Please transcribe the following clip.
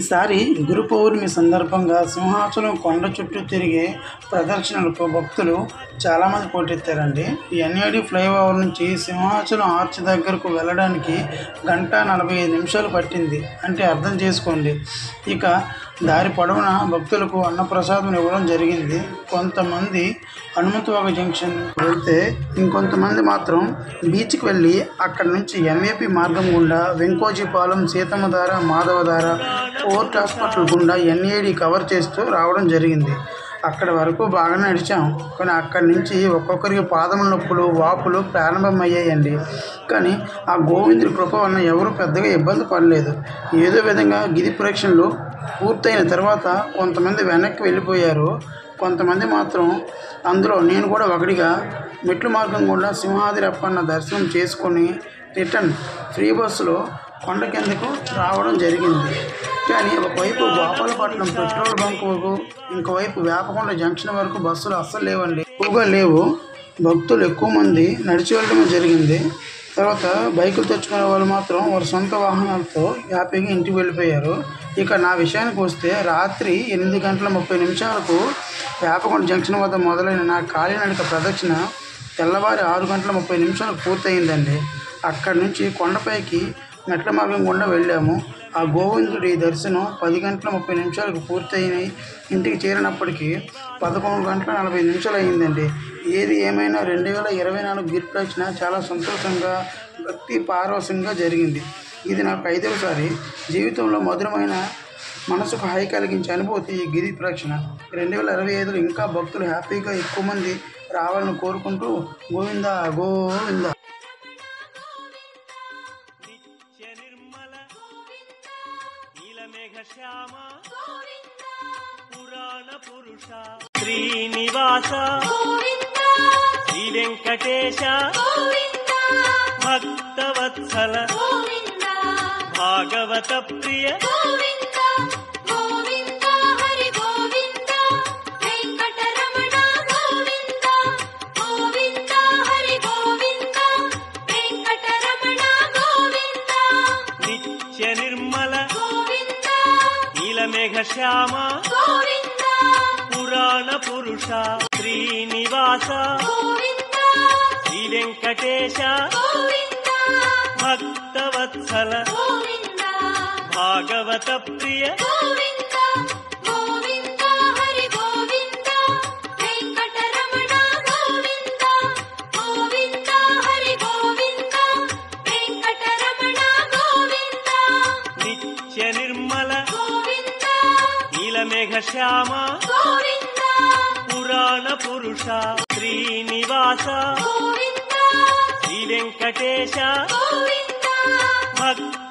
ఈసారి గురు పౌర్ణమి సందర్భంగా సింహాచలం కొండ చుట్టూ తిరిగే ప్రదర్శనలకు భక్తులు చాలామంది పోటెత్తారండి. ఈ ఎన్ఏడి ఫ్లైఓవర్ నుంచి సింహాచలం ఆర్చ్ దగ్గరకు వెళ్ళడానికి 1:45 పట్టింది అంటే అర్థం చేసుకోండి. ఇక దారి పొడవునా భక్తులకు అన్నప్రసాదం ఇవ్వడం జరిగింది. కొంతమంది హనుమంతవాగ జంక్షన్ వెళ్తే ఇంకొంతమంది మాత్రం బీచ్కి వెళ్ళి అక్కడి నుంచి ఎంఏపీ మార్గం గుండా వెంకోజీపాలెం, సీతమ్మధార, మాధవధార, ఫోర్ట్ హాస్పిటల్ గుండా ఎన్ఏడి కవర్ చేస్తూ రావడం జరిగింది. అక్కడి వరకు బాగానే నడిచాం. కానీ అక్కడి నుంచి ఒక్కొక్కరికి పాదముల నొప్పులు, వాపులు ప్రారంభమయ్యాయండి. కానీ ఆ గోవిందుడి కృప వలన ఎవరు పెద్దగా ఇబ్బంది పడలేదు. ఏదో విధంగా గిరి ప్రదక్షిణలు పూర్తయిన తర్వాత కొంతమంది వెనక్కి వెళ్ళిపోయారు. కొంతమంది మాత్రం, అందులో నేను కూడా ఒకటిగా, మెట్ల మార్గం గుండా సింహాద్రి అప్పన్న దర్శనం చేసుకొని రిటర్న్ ఫ్రీ బస్సులో కొండ కిందకు రావడం జరిగింది. కానీ ఒకవైపు గోపాలపట్నం పెట్రోల్ బంక్ వరకు, ఇంకోవైపు వేపకొండ జంక్షన్ వరకు బస్సులు అస్సలు లేవండి, ఎక్కువగా లేవు. భక్తులు ఎక్కువ మంది నడిచి వెళ్ళడమే జరిగింది. తర్వాత బైకులు తెచ్చుకునే వాళ్ళు మాత్రం వారి సొంత వాహనాలతో హ్యాపీగా ఇంటికి వెళ్ళిపోయారు. ఇక నా విషయానికి వస్తే రాత్రి 8:30 వేపకొండ జంక్షన్ వద్ద మొదలైన నా కాలినడక ప్రదక్షిణ తెల్లవారి 6:30 పూర్తయిందండి. అక్కడి నుంచి కొండపైకి మెట్ల మార్గం గుండా వెళ్ళాము. ఆ గోవిందుడి దర్శనం 10:30 పూర్తయి ఇంటికి చేరినప్పటికీ 11:45 అయిందండి. ఏది ఏమైనా 2024 గిరి ప్రదక్షిణ చాలా సంతోషంగా, భక్తి పారవశంగా జరిగింది. ఇది నాకు 5వసారి. జీవితంలో మధురమైన, మనసుకు హాయి కలిగించే అనుభూతి ఈ గిరి ప్రదక్షిణ. 2025లో ఇంకా భక్తులు హ్యాపీగా ఎక్కువ మంది రావాలని కోరుకుంటూ గోవిందా గోవిందా. శ్యామ పురాణ పురుష శ్రీనివాస శ్రీ వెంకటేశ భక్తవత్సల భాగవత ప్రియ నిత్య నిర్మల నీలమేఘ శ్యామ పురాణ పురుష శ్రీనివాస శ్రీ వెంకటేశ భక్తవత్సల భాగవత ప్రియ నిత్య నిర్మల నీలమేఘ శ్యామ పురాణ పురుష శ్రీనివాస శ్రీ వెంకటేశ భక్త